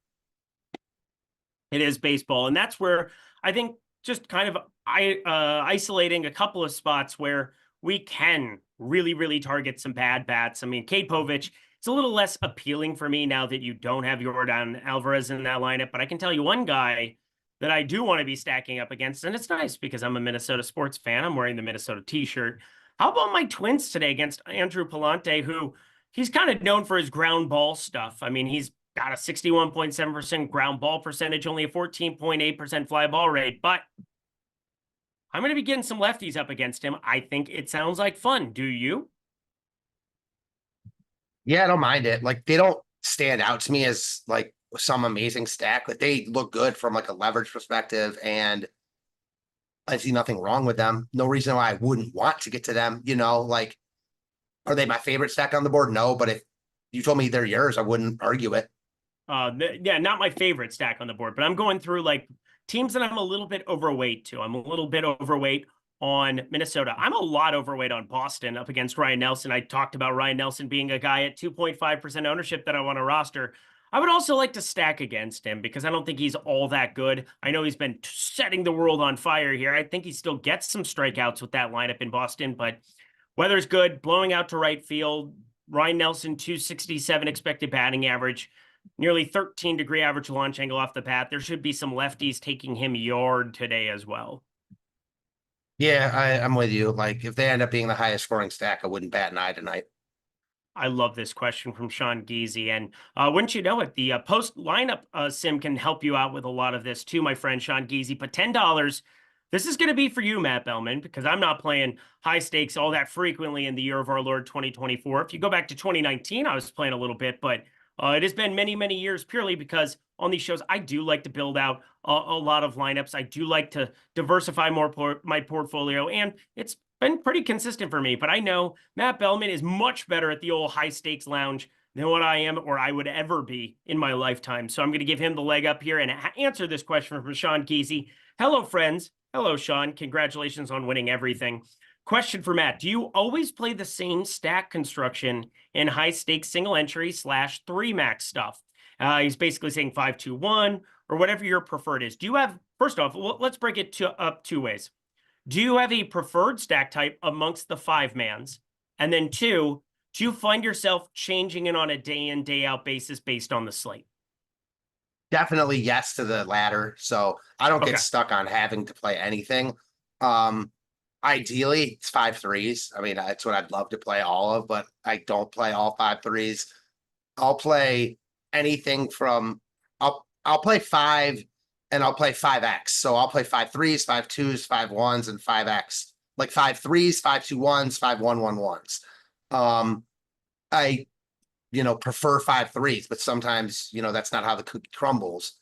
It is baseball. And that's where I think just kind of isolating a couple of spots where we can really, really target some bad bats. I mean, Cade Povich, it's a little less appealing for me now that you don't have Yordan Alvarez in that lineup, but I can tell you one guy that I do want to be stacking up against, and it's nice because I'm a Minnesota sports fan. I'm wearing the Minnesota t-shirt. How about my Twins today against Andrew Palante, who he's kind of known for his ground ball stuff. I mean, he's got a 61.7% ground ball percentage, only a 14.8% fly ball rate, but I'm going to be getting some lefties up against him. I think it sounds like fun. Do you? Yeah, I don't mind it. Like, they don't stand out to me as some amazing stack, but they look good from a leverage perspective, and I see nothing wrong with them. No reason why I wouldn't want to get to them. Are they my favorite stack on the board? No, but if you told me they're yours, I wouldn't argue it. Yeah, not my favorite stack on the board, but I'm going through teams that I'm a little bit overweight to. I'm a little bit overweight on Minnesota. I'm a lot overweight on Boston up against Ryan Nelson. I talked about Ryan Nelson being a guy at 2.5% ownership that I want to roster. I would also like to stack against him because I don't think he's all that good. I know he's been setting the world on fire here. I think he still gets some strikeouts with that lineup in Boston, but weather's good, blowing out to right field. Ryan Nelson, 267 expected batting average, nearly 13-degree average launch angle off the bat. There should be some lefties taking him yard today as well. Yeah, I'm with you. If they end up being the highest scoring stack, I wouldn't bat an eye tonight. I love this question from Sean Geezy. And wouldn't you know it, the post lineup sim can help you out with a lot of this too, my friend Sean Geezy. But $10, this is going to be for you, Matt Belman, because I'm not playing high stakes all that frequently in the year of our Lord 2024. If you go back to 2019, I was playing a little bit, but it has been many, many years purely because on these shows, I do like to build out a lot of lineups. I do like to diversify more my portfolio, and it's been pretty consistent for me. But I know Matt Belman is much better at the old high stakes lounge than what I am or I would ever be in my lifetime. So I'm going to give him the leg up here and answer this question from Sean Geezy. Hello, friends. Hello, Sean. Congratulations on winning everything. Question for Matt. Do you always play the same stack construction in high stakes single entry /3 max stuff? He's basically saying 5-2-1 or whatever your preferred is. Do you have, first off, let's break it up two ways. Do you have a preferred stack type amongst the 5-mans? And then 2, do you find yourself changing it on a day in, day out basis based on the slate? Definitely yes to the latter. So I don't get stuck on having to play anything. Ideally, it's 5-3s. I mean, that's what I'd love to play all of, but I don't play all 5-3s. I'll play anything from I'll play 5 and I'll play 5x. So I'll play 5 3s, 5 2s, 5 1s, and 5x. Like 5 3s, 5 2 1s, 5 1 1 1s. I prefer 5 3s, but sometimes, that's not how the cookie crumbles.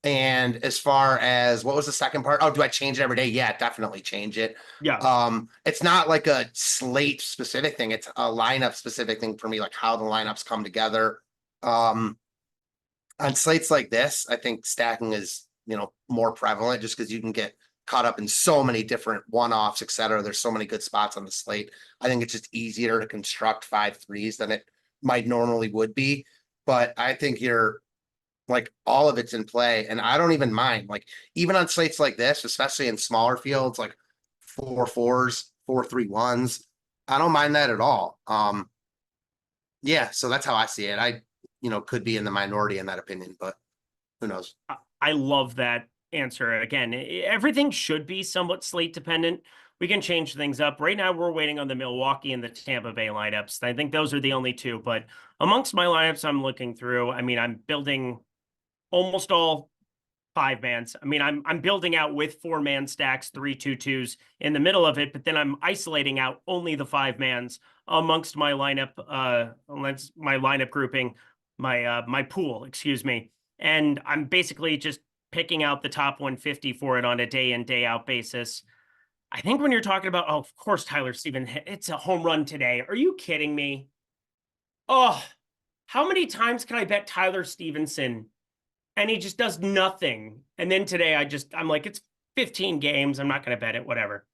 And as far as what was the second part? Oh, do I change it every day? Yeah, definitely change it. Yeah. It's not like a slate specific thing. It's a lineup specific thing for me, like how the lineups come together. On slates like this, I think stacking is, more prevalent just because you can get caught up in so many different one-offs, et cetera. There's so many good spots on the slate. I think it's just easier to construct 5 3s than it might normally would be. But I think you're like all of it's in play. And I don't even mind, like, even on slates like this, especially in smaller fields, like 4 4s, 4 3 1s, I don't mind that at all. Yeah, so that's how I see it. I, could be in the minority in that opinion, but who knows? I love that answer. Again, everything should be somewhat slate dependent. We can change things up. Right now, we're waiting on the Milwaukee and the Tampa Bay lineups. I think those are the only two. But amongst my lineups I'm looking through, I mean, I'm building almost all 5-mans. I mean, I'm building out with 4-man stacks, 3-2-2s in the middle of it, but then I'm isolating out only the 5-mans amongst my lineup, my lineup grouping, my pool, excuse me. And I'm basically just picking out the top 150 for it on a day in, day out basis. I think when you're talking about, oh, of course, Tyler Steven, it's a home run today. Are you kidding me? Oh, how many times can I bet Tyler Stevenson and he just does nothing? And then today I'm like, it's 15 games. I'm not going to bet it, whatever.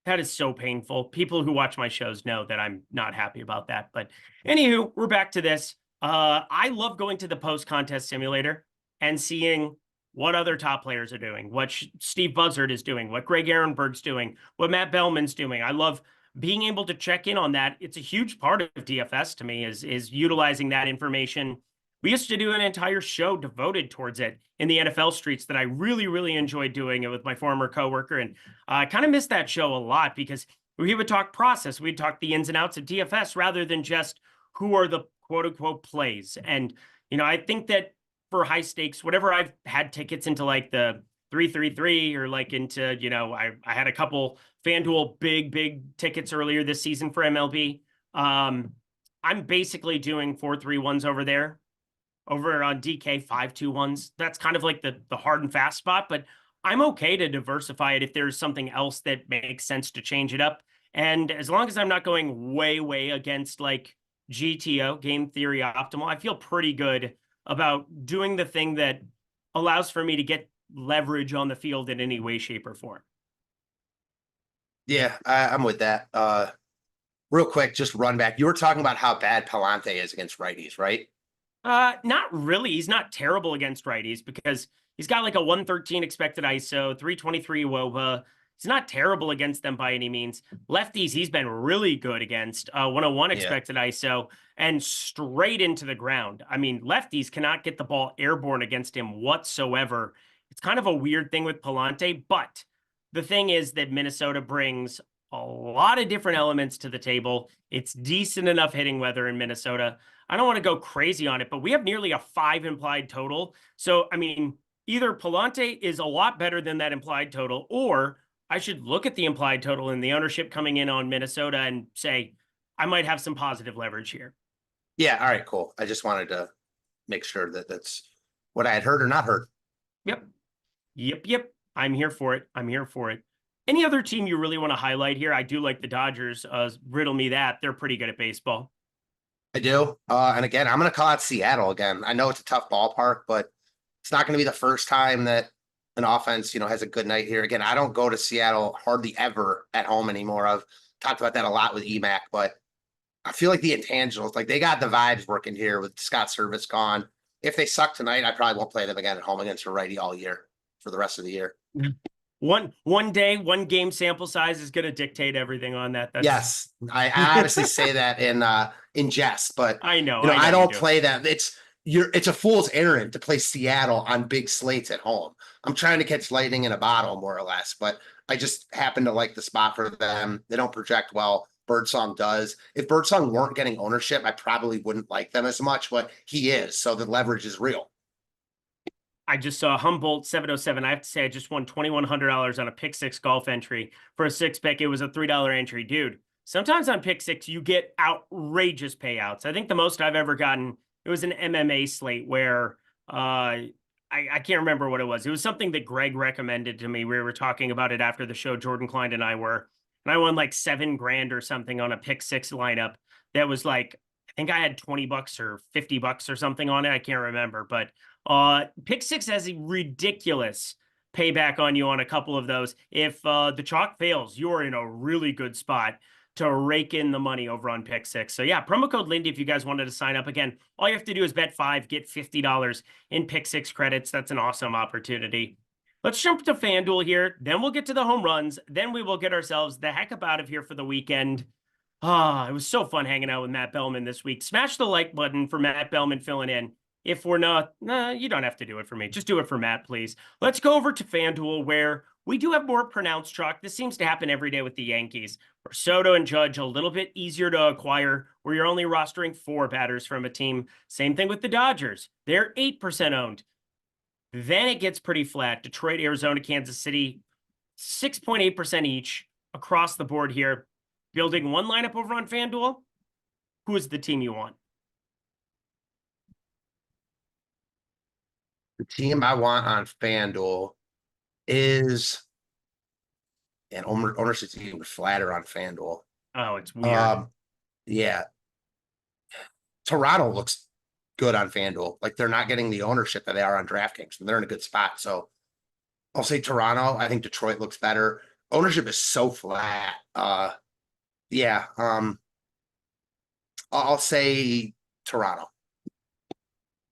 That is so painful. People who watch my shows know that I'm not happy about that. But anywho, we're back to this. I love going to the post-contest simulator and seeing what other top players are doing, what Steve Buzzard is doing, what Greg Ehrenberg's doing, what Matt Belman's doing. I love being able to check in on that. It's a huge part of DFS to me is utilizing that information. We used to do an entire show devoted towards it in the NFL streets that I really, really enjoyed doing it with my former coworker. And I kind of missed that show a lot because we would talk process. We'd talk the ins and outs of DFS rather than just who are the quote unquote plays. And, I think that for high stakes, whatever I've had tickets into like the 333 or like into, I had a couple FanDuel big tickets earlier this season for MLB. I'm basically doing 4-3-1s over there. Over on DK 5-2-1s. That's kind of like the hard and fast spot, but I'm okay to diversify it if there's something else that makes sense to change it up. And as long as I'm not going way against like GTO, game theory optimal, I feel pretty good about doing the thing that allows for me to get leverage on the field in any way, shape, or form. Yeah, I'm with that. Real quick, just run back. You were talking about how bad Palante is against righties, right? Not really. He's not terrible against righties because he's got like a 113 expected ISO, 323 WOBA. He's not terrible against them by any means. Lefties, he's been really good against 101 expected ISO and straight into the ground. I mean, lefties cannot get the ball airborne against him whatsoever. It's kind of a weird thing with Palante, but the thing is that Minnesota brings a lot of different elements to the table. It's decent enough hitting weather in Minnesota. I don't want to go crazy on it, but we have nearly a 5 implied total. So, I mean, either Palante is a lot better than that implied total, or I should look at the implied total and the ownership coming in on Minnesota and say, I might have some positive leverage here. Yeah. All right, cool. I just wanted to make sure that that's what I had heard or not heard. Yep. I'm here for it. Any other team you really want to highlight here? I do like the Dodgers. Riddle me that. They're pretty good at baseball. I do. And again, I'm going to call out Seattle again. I know it's a tough ballpark, but it's not going to be the first time that an offense, has a good night here. Again, I don't go to Seattle hardly ever at home anymore. I've talked about that a lot with EMAC, but I feel like the intangibles, like they got the vibes working here with Scott Service gone. If they suck tonight, I probably won't play them again at home against a righty all year for the rest of the year. One day, one game sample size is going to dictate everything on that. Yes, I honestly say that in jest, but I know I don't play that. It's a fool's errand to play Seattle on big slates at home. I'm trying to catch lightning in a bottle, more or less, but I just happen to like the spot for them. They don't project well. Birdsong does. If Birdsong weren't getting ownership, I probably wouldn't like them as much, but he is. So the leverage is real. I just saw Humboldt 707. I have to say, I just won $2,100 on a Pick6 golf entry for a 6-pick. It was a $3 entry. Dude, sometimes on Pick6, you get outrageous payouts. I think the most I've ever gotten, it was an MMA slate where I can't remember what it was. It was something that Greg recommended to me. We were talking about it after the show, Jordan Klein and I were. And I won like $7,000 or something on a Pick6 lineup that was like, I think I had $20 or $50 or something on it. I can't remember, but Pick6 has a ridiculous payback on you on a couple of those. If the chalk fails, you're in a really good spot to rake in the money over on Pick6. So yeah, promo code Lindy if you guys wanted to sign up. Again, all you have to do is bet 5, get $50 in Pick6 credits. That's an awesome opportunity. Let's jump to FanDuel here. Then we'll get to the home runs. Then we will get ourselves the heck up out of here for the weekend. It was so fun hanging out with Matt Belman this week. Smash the like button for Matt Belman filling in. If we're not, you don't have to do it for me. Just do it for Matt, please. Let's go over to FanDuel where we do have more pronounced chalk. This seems to happen every day with the Yankees. For Soto and Judge, a little bit easier to acquire where you're only rostering 4 batters from a team. Same thing with the Dodgers. They're 8% owned. Then it gets pretty flat. Detroit, Arizona, Kansas City, 6.8% each across the board here. Building one lineup over on FanDuel. Who is the team you want? The team I want on FanDuel is, and ownership's even flatter on FanDuel. Oh, it's weird. Yeah. Toronto looks good on FanDuel. Like they're not getting the ownership that they are on DraftKings, and they're in a good spot. So I'll say Toronto. I think Detroit looks better. Ownership is so flat. Yeah. I'll say Toronto.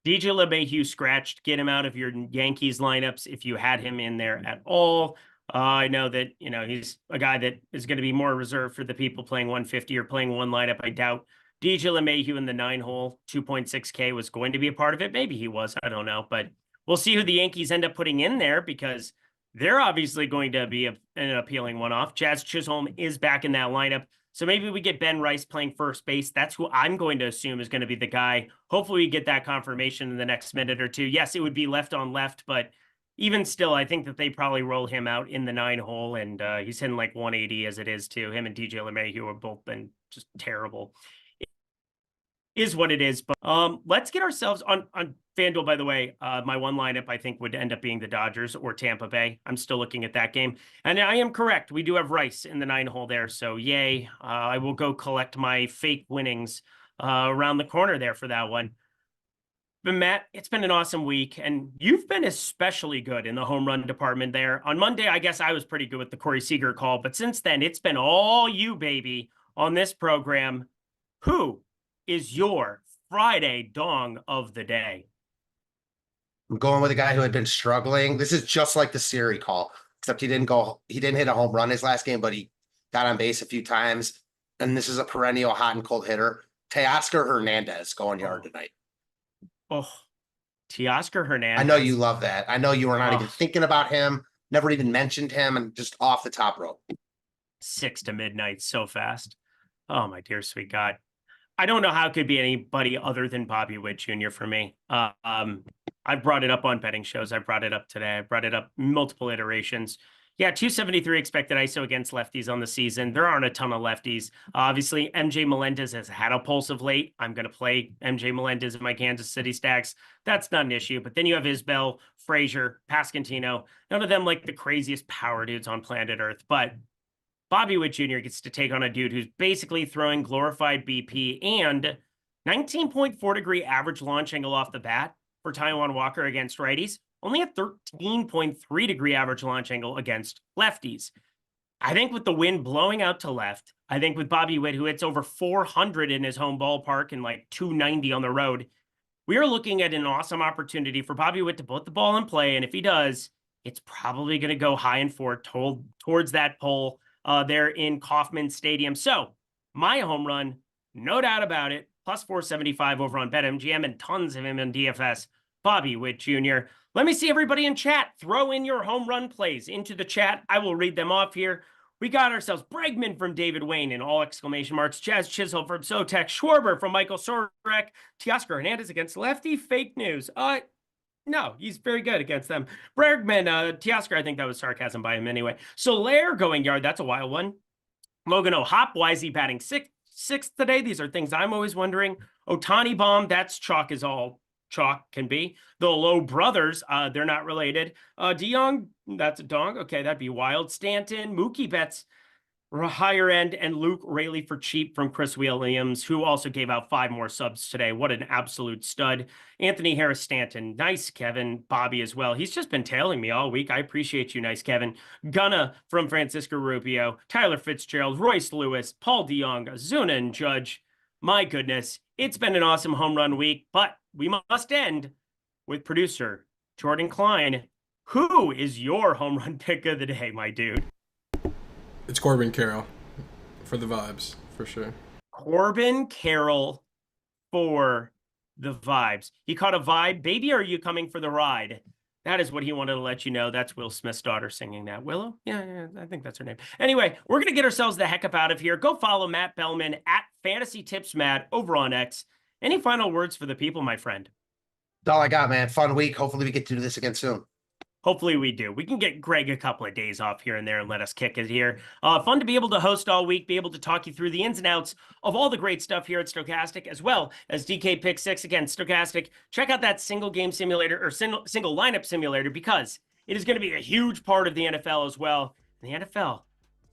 DJ LeMahieu scratched. Get him out of your Yankees lineups if you had him in there at all. I know that, he's a guy that is going to be more reserved for the people playing 150 or playing one lineup. I doubt DJ LeMahieu in the 9-hole 2.6K was going to be a part of it. Maybe he was. I don't know. But we'll see who the Yankees end up putting in there because they're obviously going to be an appealing one-off. Jazz Chisholm is back in that lineup. So maybe we get Ben Rice playing first base. That's who I'm going to assume is going to be the guy. Hopefully we get that confirmation in the next minute or two. Yes, it would be left on left, but even still, I think that they probably roll him out in the 9-hole, and he's hitting like 180 as it is too. Him and DJ LeMahieu have both been just terrible. It is what it is. But let's get ourselves on FanDuel, by the way. My one lineup, I think, would end up being the Dodgers or Tampa Bay. I'm still looking at that game. And I am correct. We do have Rice in the 9-hole there. So, yay. I will go collect my fake winnings around the corner there for that one. But, Matt, it's been an awesome week. And you've been especially good in the home run department there. On Monday, I guess I was pretty good with the Corey Seager call. But since then, it's been all you, baby, on this program. Who is your Friday dong of the day? I'm going with a guy who had been struggling. This is just like the Siri call, except he didn't hit a home run his last game, but he got on base a few times. And this is a perennial hot and cold hitter. Teoscar Hernandez going yard tonight. Oh, Teoscar Hernandez. I know you love that. I know you were not even thinking about him, never even mentioned him, and just off the top rope. 6 to midnight so fast. Oh, my dear sweet God. I don't know how it could be anybody other than Bobby Witt Jr. for me. I brought it up on betting shows. I brought it up today. I brought it up multiple iterations. Yeah, 273 expected ISO against lefties on the season. There aren't a ton of lefties. Obviously, MJ Melendez has had a pulse of late. I'm going to play MJ Melendez in my Kansas City stacks. That's not an issue. But then you have Isbell, Frazier, Pasquantino. None of them like the craziest power dudes on planet Earth. But Bobby Witt Jr. gets to take on a dude who's basically throwing glorified BP and 19.4 degree average launch angle off the bat for Taijuan Walker against righties. Only a 13.3 degree average launch angle against lefties. I think with the wind blowing out to left, I think with Bobby Witt, who hits over 400 in his home ballpark and like 290 on the road, we are looking at an awesome opportunity for Bobby Witt to put the ball in play. And if he does, it's probably going to go high and forward towards that pole there in Kauffman Stadium. So my home run, no doubt about it, plus 475 over on BetMGM and tons of him in DFS, Bobby Witt Jr. Let me see everybody in chat. Throw in your home run plays into the chat. I will read them off here. We got ourselves Bregman from David Wayne in all exclamation marks. Jazz Chisholm from Zotek. Schwarber from Michael Sorek. Teoscar Hernandez against lefty. Fake news. No, he's very good against them. Bregman, Teoscar, I think that was sarcasm by him anyway. Soler going yard, that's a wild one. Logan O'Hop, why is he batting sixth today? These are things I'm always wondering. Otani bomb, that's chalk as all chalk can be. The Low brothers, they're not related. DeYoung, that's a dong. Okay, that'd be wild. Stanton, Mookie Betts, higher end, and Luke Raley for cheap from Chris Williams, who also gave out 5 more subs today. What an absolute stud. Anthony Harris Stanton. Nice, Kevin. Bobby as well. He's just been tailing me all week. I appreciate you, nice Kevin. Gunna from Francisco Rubio. Tyler Fitzgerald. Royce Lewis. Paul DeYoung. Azuna and Judge. My goodness. It's been an awesome home run week, but we must end with producer Jordan Klein. Who is your home run pick of the day, my dude? It's Corbin Carroll for the vibes, for sure. Corbin Carroll for the vibes. He caught a vibe. Baby, are you coming for the ride? That is what he wanted to let you know. That's Will Smith's daughter singing that. Willow? Yeah, I think that's her name. Anyway, we're going to get ourselves the heck up out of here. Go follow Matt Belman at Fantasy Tips Matt over on X. Any final words for the people, my friend? That's all I got, man. Fun week. Hopefully we get to do this again soon. Hopefully we do. We can get Greg a couple of days off here and there and let us kick it here. Fun to be able to host all week, be able to talk you through the ins and outs of all the great stuff here at Stokastic, as well as DK Pick6. Again, Stokastic, check out that single game simulator or single lineup simulator, because it is going to be a huge part of the NFL as well. The NFL,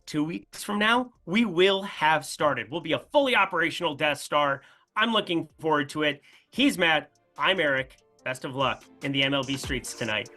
2 weeks from now, we will have started. We'll be a fully operational Death Star. I'm looking forward to it. He's Matt. I'm Eric. Best of luck in the MLB streets tonight.